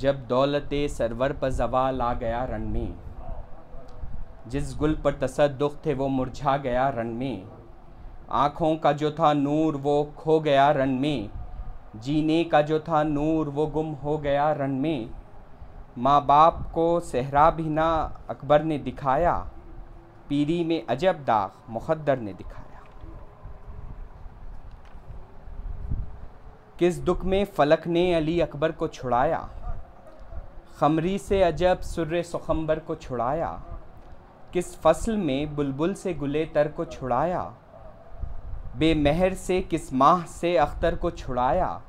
जब दौलते सरवर पर ज़वाल आ गया रन में, जिस गुल पर तसद्दुक़ थे वो मुरझा गया रन में, आँखों का जो था नूर वो खो गया रन में, जीने का जो था नूर वो गुम हो गया रन में। माँ बाप को सहरा भी ना अकबर ने दिखाया, पीरी में अजब दाग मुक़द्दर ने दिखाया। किस दुख में फ़लक ने अली अकबर को छुड़ाया, खमरी से अजब सुर्रे सुखंबर को छुड़ाया। किस फसल में बुलबुल से गुले तर को छुड़ाया, बेमहर से किस माह से अख्तर को छुड़ाया।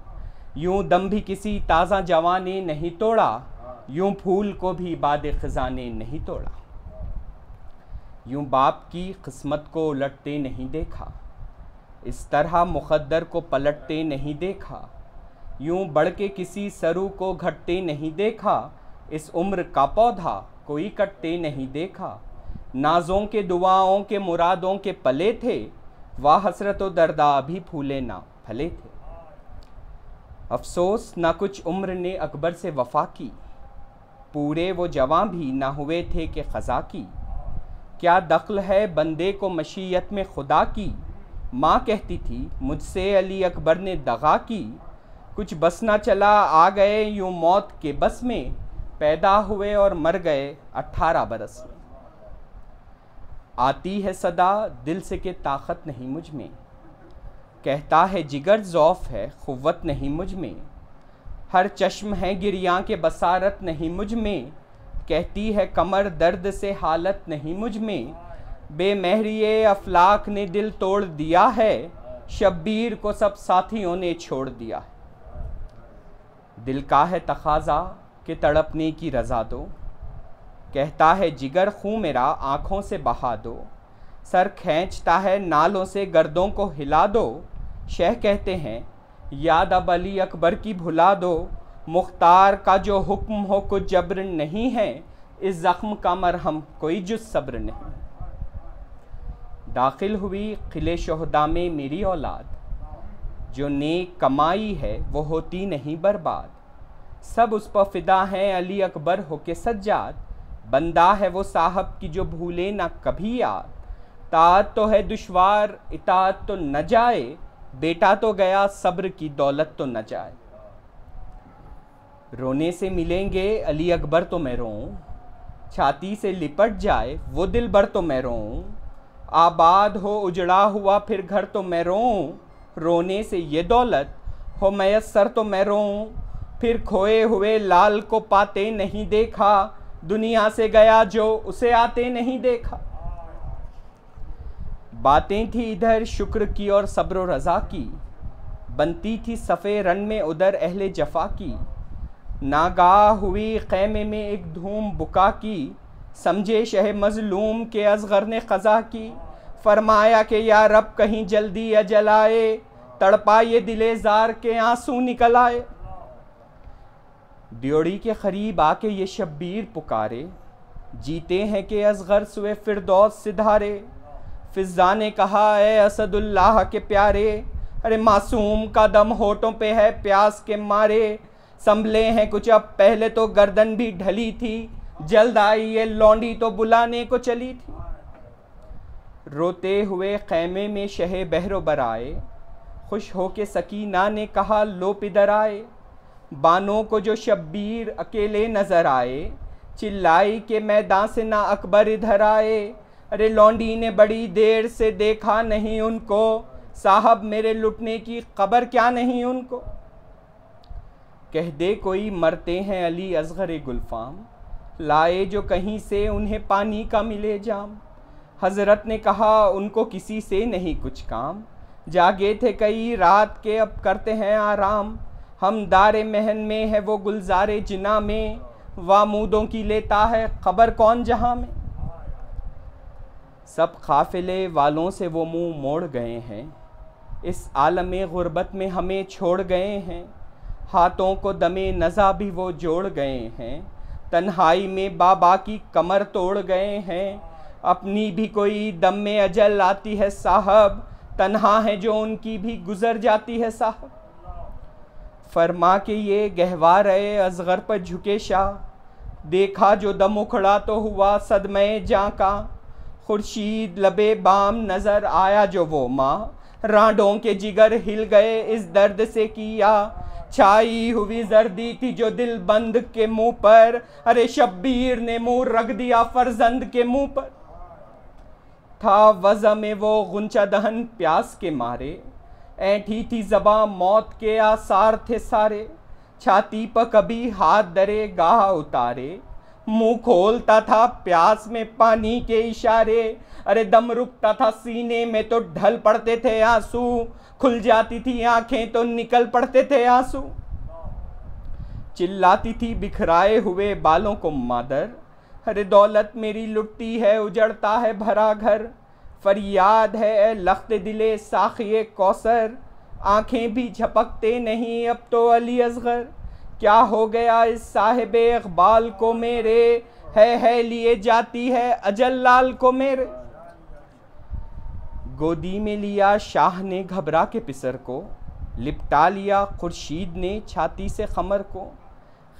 यूं दम भी किसी ताज़ा जवान ने नहीं तोड़ा, यूं फूल को भी बादे ख़ज़ां ने नहीं तोड़ा। यूं बाप की किस्मत को उलटते नहीं देखा, इस तरह मुक़द्दर को पलटते नहीं देखा। यूं बढ़ के किसी सरू को घटते नहीं देखा, इस उम्र का पौधा कोई कटते नहीं देखा। नाज़ों के दुआओं के मुरादों के पले थे, वाह हसरत व दर्दा अभी फूले ना फले थे। अफसोस ना कुछ उम्र ने अकबर से वफ़ा की, पूरे वो जवां भी ना हुए थे कि ख़ज़ा की। क्या दख्ल है बंदे को मशीयत में खुदा की, माँ कहती थी मुझसे अली अकबर ने दगा की। कुछ बस ना चला आ गए यूं मौत के बस में, पैदा हुए और मर गए 18 बरस में। आती है सदा दिल से कि ताकत नहीं मुझ में, कहता है जिगर ज़ौफ़ है क़ुव्वत नहीं मुझ में। हर चश्म है गिरियाँ के बसारत नहीं मुझ में, कहती है कमर दर्द से हालत नहीं मुझ में। बेमहरिए अफलाक ने दिल तोड़ दिया है, शब्बीर को सब साथियों ने छोड़ दिया है। दिल का है तकाज़ा कि तड़पने की रज़ा दो, कहता है जिगर खूँ मेरा आँखों से बहा दो। सर खींचता है नालों से गर्दों को हिला दो, शेह कहते हैं याद अब अली अकबर की भुला दो। मुख्तार का जो हुक्म हो कुछ जब्र नहीं है, इस ज़ख्म का मरहम कोई जुज़ सब्र नहीं। दाखिल हुई क़िले शोहदा में मेरी औलाद, जो नेक कमाई है वो होती नहीं बर्बाद। सब उस पर फ़िदा हैं अली अकबर हो के सज्जाद, बंदा है वो साहब की जो भूले ना कभी याद। ताअत तो है दुश्वार इताअत तो न जाए, बेटा तो गया सब्र की दौलत तो न जाए। रोने से मिलेंगे अली अकबर तो मैं रोऊं, छाती से लिपट जाए वो दिल भर तो मैं रोऊं। आबाद हो उजड़ा हुआ फिर घर तो मैं रोऊं, रोने से ये दौलत हो मैसर तो मैं रोऊं। फिर खोए हुए लाल को पाते नहीं देखा, दुनिया से गया जो उसे आते नहीं देखा। बातें थी इधर शुक्र की और सब्र व रज़ा की, बनती थी सफ़े रन में उधर अहले जफ़ा की। नागाह हुई ख़ैमे में एक धूम बुका की, समझे शह मज़लूम के असग़र ने क़ज़ा की। फरमाया कि या रब कहीं जल्दी अजल आए, तड़पा ये दिले ज़ार के आंसू निकल आए। ड्योड़ी के क़रीब आके ये शब्बीर पुकारे, जीते हैं कि असग़र सुए फ़िरदौस सिधारे। फ़िज़्ज़ा ने कहा ए असदुल्लाह के प्यारे, अरे मासूम का दम होठों पे है प्यास के मारे। संभले हैं कुछ अब पहले तो गर्दन भी ढली थी, जल्द आई ये लौंडी तो बुलाने को चली थी। रोते हुए ख़ैमे में शहे बहरो बराए, खुश हो के सकीना ने कहा लो पिदर आए। बानों को जो शब्बीर अकेले नज़र आए, चिल्लाई के मैदान से ना अकबर इधर आए। अरे लौंडी ने बड़ी देर से देखा नहीं उनको, साहब मेरे लुटने की खबर क्या नहीं उनको। कह दे कोई मरते हैं अली असग़र गुलफ़ाम, लाए जो कहीं से उन्हें पानी का मिले जाम। हज़रत ने कहा उनको किसी से नहीं कुछ काम, जागे थे कई रात के अब करते हैं आराम। हम दारे महन में है वो गुलज़ारे जिना में, वामूदों की लेता है खबर कौन जहाँ में। सब काफ़िले वालों से वो मुँह मोड़ गए हैं, इस आलमे गुर्बत में हमें छोड़ गए हैं। हाथों को दमे नज़ा भी वो जोड़ गए हैं, तन्हाई में बाबा की कमर तोड़ गए हैं। अपनी भी कोई दम में अजल आती है साहब, तन्हा है जो उनकी भी गुज़र जाती है साहब। फरमा के ये गहवारे असगर पर झुके शाह, देखा जो दम उखड़ा तो हुआ सदमे जां का। खुर्शीद लबे बाम नजर आया जो वो माँ, रांडों के जिगर हिल गए इस दर्द से किया। छाई हुई जर्दी थी जो दिल बंद के मुंह पर, अरे शब्बीर ने मुंह रख दिया फर्जंद के मुंह पर। था वज़ा में वो गुंचा दहन प्यास के मारे, ऐठी थी ज़बां मौत के आसार थे सारे। छाती पर कभी हाथ दरे गाह उतारे, मुंह खोलता था प्यास में पानी के इशारे। अरे दम रुकता था सीने में तो ढल पड़ते थे आंसू, खुल जाती थी आंखें तो निकल पड़ते थे आंसू। चिल्लाती थी बिखराए हुए बालों को मादर, अरे दौलत मेरी लुटती है उजड़ता है भरा घर। फरियाद है ए लख्त दिले साखिए कौसर, आंखें भी झपकते नहीं अब तो अली असगर। क्या हो गया इस साहिबे इकबाल को मेरे, है लिए जाती है अजल लाल को मेरे। गोदी में लिया शाह ने घबरा के पिसर को, लिपटा लिया खुर्शीद ने छाती से खमर को।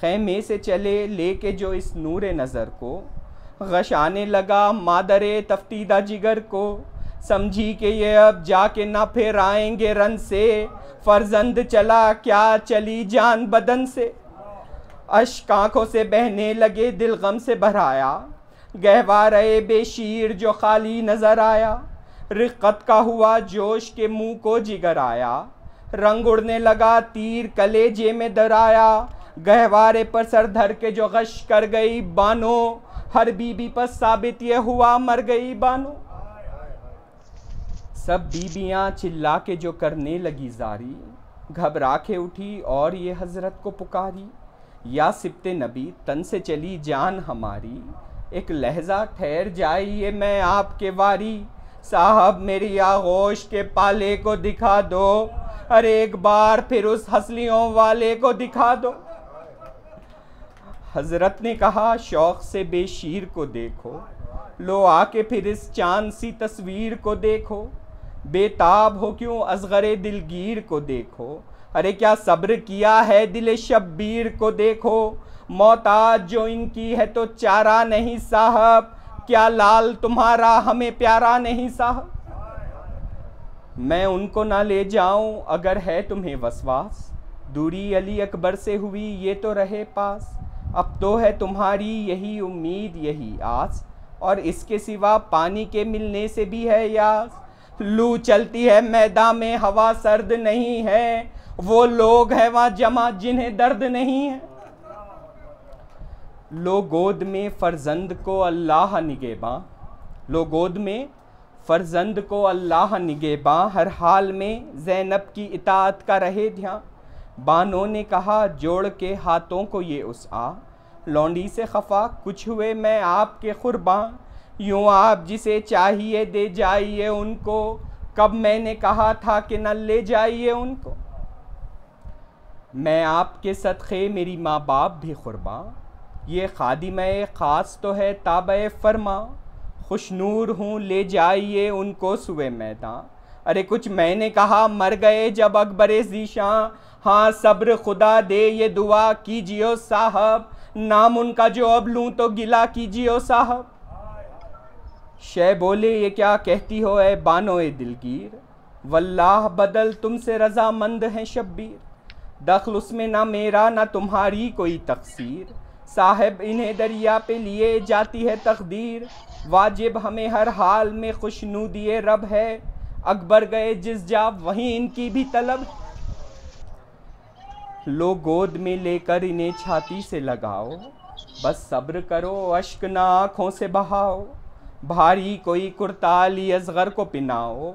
खैमे से चले लेके जो इस नूरे नज़र को, गशाने लगा मादरे तफ्तीदा जिगर को। समझी कि ये अब जाके ना फिर आएंगे रन से, फर्जंद चला क्या चली जान बदन से। अश्क आँखों से बहने लगे दिल गम से भराया, गहवारे बेशीर जो खाली नजर आया। रिक्कत का हुआ जोश के मुंह को जिगर आया, रंग उड़ने लगा तीर कलेजे में दराया। गहवारे पर सर धर के जो गश कर गई बानो, हर बीबी पर साबित ये हुआ मर गई बानो। सब बीबियाँ चिल्ला के जो करने लगी जारी, घबरा के उठी और ये हजरत को पुकारी। या सिब्ते नबी तन से चली जान हमारी, एक लहजा ठहर जाइए मैं आपके वारी। साहब मेरी आगोश के पाले को दिखा दो, अरे एक बार फिर उस हंसलियों वाले को दिखा दो। हजरत ने कहा शौक़ से बेशीर को देखो, लो आके फिर इस चांद सी तस्वीर को देखो। बेताब हो क्यों असगरे दिलगीर को देखो, अरे क्या सब्र किया है दिल शब्बीर को देखो। मोहताज जो इनकी है तो चारा नहीं साहब, क्या लाल तुम्हारा हमें प्यारा नहीं साहब। मैं उनको ना ले जाऊं अगर है तुम्हें वसवास, दूरी अली अकबर से हुई ये तो रहे पास। अब तो है तुम्हारी यही उम्मीद यही आस, और इसके सिवा पानी के मिलने से भी है यास। लू चलती है मैदान में हवा सर्द नहीं है, वो लोग हैं वहाँ जमा जिन्हें दर्द नहीं है। लो गोद में फर्जंद को अल्लाह निगेबां, लो गोद में फर्जंद को अल्लाह निगेबां। हर हाल में ज़ैनब की इताअत का रहे ध्यान। बानों ने कहा जोड़ के हाथों को ये उसआ, लौंडी से खफा कुछ हुए मैं आपके कुर्बान। यूँ आप जिसे चाहिए दे जाइए उनको, कब मैंने कहा था कि न ले जाइए उनको। मैं आपके सदक़े मेरी माँ बाप भी कुर्बान, ये खादिमे ख़ास तो है ताबे फरमा। खुशनूर हूँ ले जाइए उनको सुए मैदान, अरे कुछ मैंने कहा मर गए जब अकबरे ज़ीशां। हाँ सब्र खुदा दे ये दुआ कीजिए साहब, नाम उनका जो अब लूँ तो गिला कीजिए साहब। शे बोले ये क्या कहती हो ए बानो ए दिलगीर, वल्लाह बदल तुमसे रज़ामंद हैं शब्बीर। दखल उसमें ना मेरा ना तुम्हारी कोई तक़सीर, साहिब इन्हें दरिया पे लिए जाती है तकदीर। वाजिब हमें हर हाल में खुशनूदिए रब है, अकबर गए जिस जा वहीं इनकी भी तलब। लो गोद में लेकर इन्हें छाती से लगाओ, बस सब्र करो अश्क ना आँखों से बहाओ। भारी कोई कुर्ता अली असगर को पिनाओ,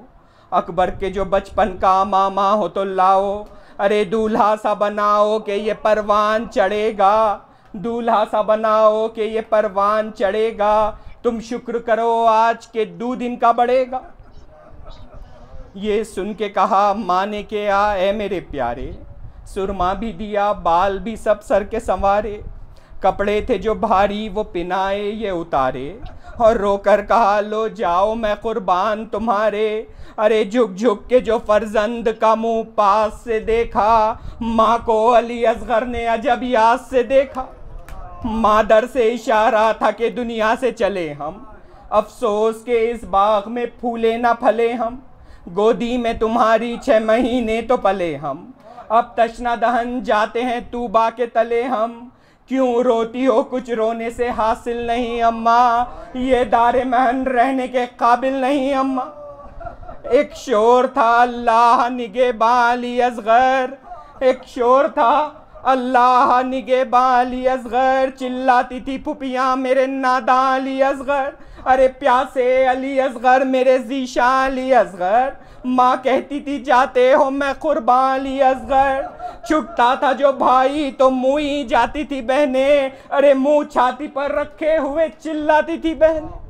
अकबर के जो बचपन का मामा हो तो लाओ। अरे दूल्हा सा बनाओ कि ये परवान चढ़ेगा, दूल्हा सा बनाओ कि ये परवान चढ़ेगा। तुम शुक्र करो आज के दूध इनका बढ़ेगा। ये सुन के कहा माने के आ ए मेरे प्यारे, सुरमा भी दिया बाल भी सब सर के संवारे। कपड़े थे जो भारी वो पिनाए ये उतारे, और रोकर कहा लो जाओ मैं कुर्बान तुम्हारे। अरे झुक झुक के जो फर्जंद का मुंह पास से देखा, माँ को अली असगर ने अजब याद से देखा। मादर से इशारा था कि दुनिया से चले हम, अफसोस के इस बाग में फूले ना फले हम। गोदी में तुम्हारी 6 महीने तो पले हम, अब तशना दहन जाते हैं तूबा के तले हम। क्यों रोती हो कुछ रोने से हासिल नहीं अम्मा, ये दारे महन रहने के काबिल नहीं अम्मा। एक शोर था अल्लाह निगहबान असगर, एक शोर था अल्लाह निगहबान असगर। चिल्लाती थी फुफियाँ मेरे नादान अली असगर, अरे प्यासे अली असगर मेरे ज़ीशा अली असगर। माँ कहती थी जाते हो मैं कुर्बान अली असगर। छुटता था जो भाई तो मुँह ही जाती थी बहने, अरे मुँह छाती पर रखे हुए चिल्लाती थी बहने।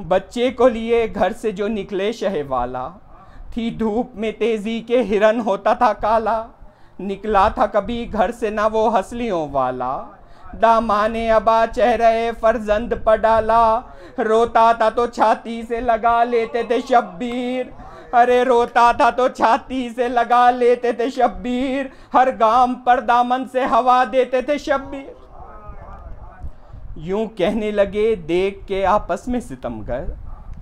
बच्चे को लिए घर से जो निकले शहवाला, थी धूप में तेजी के हिरन होता था काला। निकला था कभी घर से ना वो हंसलियों वाला, दामाने अबा चेहरे फर्जंद पर डाला। रोता था तो छाती से लगा लेते थे शब्बीर, अरे रोता था तो छाती से लगा लेते थे शब्बीर। हर गाम पर दामन से हवा देते थे शब्बीर। यूं कहने लगे देख के आपस में सितमगर,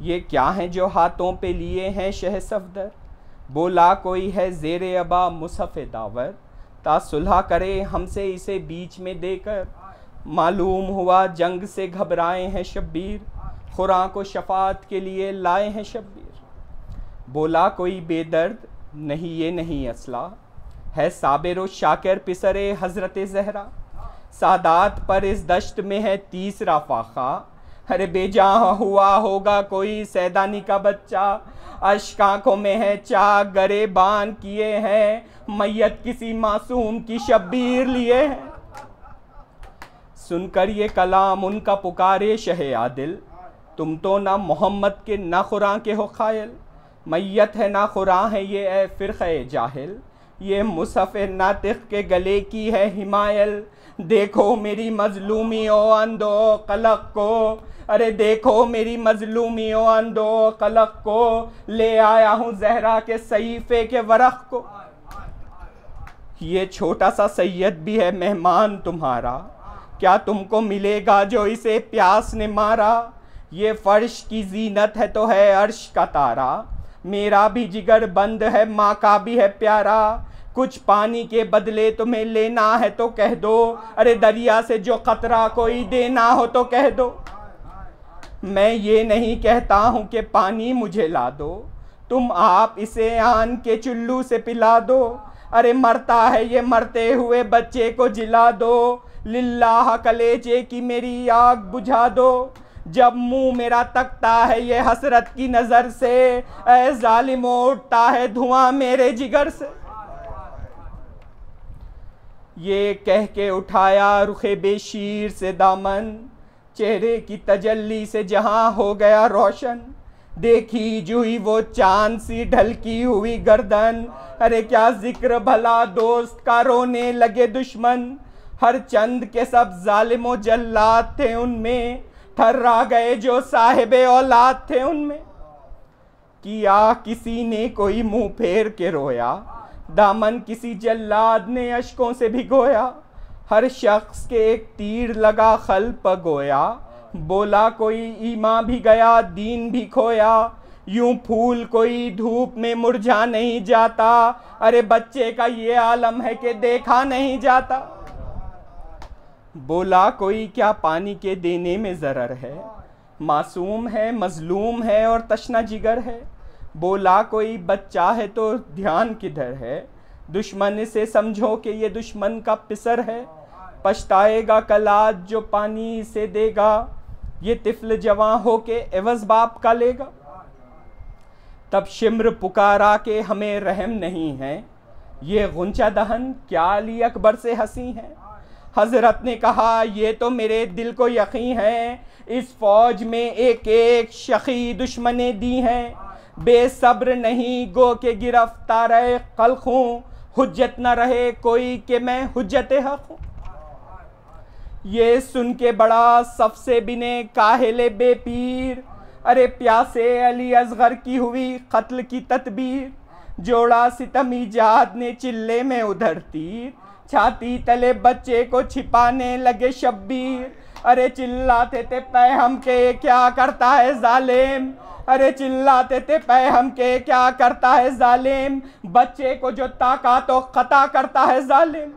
ये क्या है जो हाथों पे लिए हैं शह सफदर। बोला कोई है ज़ेरे अबा मुसफ़े दावर, ता सुलह करे हमसे इसे बीच में देकर। मालूम हुआ जंग से घबराए हैं शब्बीर, खुरां को शफात के लिए लाए हैं शब्बीर। बोला कोई बेदर्द नहीं ये नहीं असला, है साबिर व शाकिर पिसरे हज़रत ज़हरा। सादात पर इस दश्त में है तीसरा फाखा, अरे बेजहाँ हुआ होगा कोई सैदानी का बच्चा। अश्क आँखों में है चाक गरे बान किए हैं, मैयत किसी मासूम की शब्बीर लिए हैं। सुनकर ये कलाम उनका पुकारे शहे आदिल, तुम तो ना मोहम्मद के ना खुरां के हो खायल। मैयत है ना खुरां है ये ए फ़िरक़े जाहिल, ये मुसफ़े नातिक़ के गले की है हिमायल। देखो मेरी मज़लूमियों अंदो कलक को, अरे देखो मेरी मज़लूमियों अंदो कलक को। ले आया हूँ ज़हरा के सहीफ़े के वरक़ को। ये छोटा सा सैयद भी है मेहमान तुम्हारा, क्या तुमको मिलेगा जो इसे प्यास ने मारा। ये फ़र्श की ज़ीनत है तो है अर्श का तारा, मेरा भी जिगर बंद है माँ का भी है प्यारा। कुछ पानी के बदले तुम्हें लेना है तो कह दो, अरे दरिया से जो कतरा कोई देना हो तो कह दो। मैं ये नहीं कहता हूँ कि पानी मुझे ला दो, तुम आप इसे आन के चुल्लू से पिला दो। अरे मरता है ये मरते हुए बच्चे को जिला दो, लिल्लाह कलेजे की मेरी आग बुझा दो। जब मुंह मेरा तकता है ये हसरत की नज़र से, ऐ जालिमो उठता है धुआं मेरे जिगर से। ये कह के उठाया रुखे बेशीर से दामन, चेहरे की तजल्ली से जहां हो गया रोशन। देखी जूही वो चांद सी ढलकी हुई गर्दन, अरे क्या जिक्र भला दोस्त का रोने लगे दुश्मन। हर चंद के सब जालिमो जल्लाद थे उनमें, ठर्रा गए जो साहिबे औलाद थे उनमें। किया किसी ने कोई मुंह फेर के रोया, दामन किसी जल्लाद ने अश्कों से भिगोया। हर शख्स के एक तीर लगा खल्प गोया, बोला कोई ईमान भी गया दीन भी खोया। यूं फूल कोई धूप में मुरझा नहीं जाता, अरे बच्चे का ये आलम है कि देखा नहीं जाता। बोला कोई क्या पानी के देने में ज़रर है, मासूम है मजलूम है और तशना जिगर है। बोला कोई बच्चा है तो ध्यान किधर है, दुश्मन से समझो कि ये दुश्मन का पिसर है। पछताएगा कल आज जो पानी से देगा, ये तिफल जवां हो के एवज़ बाप का लेगा। तब शिम्र पुकारा के हमें रहम नहीं है, ये गुंचा दहन क्या अली अकबर से हंसी है। हजरत ने कहा ये तो मेरे दिल को यकीन है, इस फौज में एक एक शकी दुश्मने दी हैं। बेसब्र नहीं गो के गिरफ्तार कल्ख हूँ, हुज्जत न रहे कोई कि मैं हुज्जत हक हूँ। ये सुन के बड़ा सबसे बिने काहिले बेपीर, अरे प्यासे अली असगर की हुई कत्ल की तदबीर, जोड़ा सितमी जात ने चिल्ले में उधर तीर, छाती तले बच्चे को छिपाने लगे शब्बीर, अरे चिल्लाते थे पै हम के क्या करता है जालिम, अरे चिल्लाते थे पै हम के क्या करता है जालिम, बच्चे को जो ताका तो खता करता है जालिम।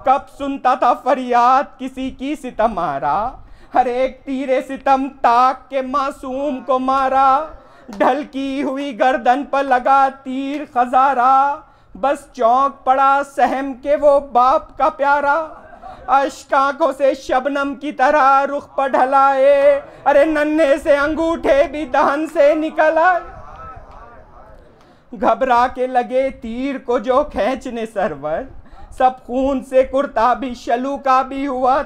कब सुनता था फरियाद किसी की सितमारा, हर एक तीरे सितम ताक के मासूम को मारा, ढलकी हुई गर्दन पर लगा तीर खजारा, बस चौंक पड़ा सहम के वो बाप का प्यारा, अश्क आंखों से शबनम की तरह रुख पर ढलाए, अरे नन्हे से अंगूठे भी दहन से निकल आए, घबरा के लगे तीर को जो खींचने सरवर, सब खून से कुर्ता भी शलू का भी हुआ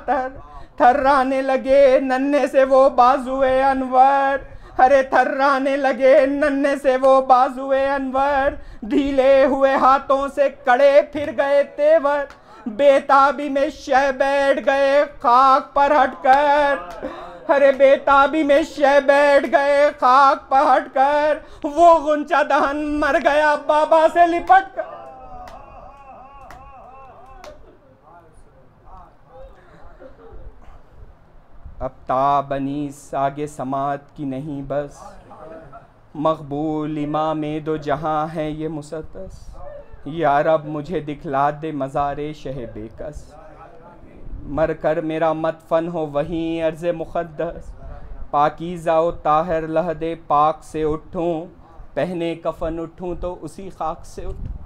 थर्राने लगे नन्हे से वो बाजुए अनवर, अरे थर्राने लगे नन्हे से वो बाजुए अनवर, ढीले हुए हाथों से कड़े फिर गए तेवर, बेताबी में शह बैठ गए खाक पर हटकर, अरे बेताबी में शह बैठ गए खाक पर हटकर, वो गुंचा दहन मर गया बाबा से लिपट कर। अब ताबनीस आगे समात की नहीं बस, मकबूल इमाम दो जहां है ये मुसद्दस, या रब मुझे दिखला दे मज़ारे शह बेकस, मर कर मेरा मतफन हो वहीं अर्ज़ मुक़द्दस, पाकीज़ा व ताहिर लहदे पाक से उठूं, पहने कफन उठूं तो उसी खाक से उठूं।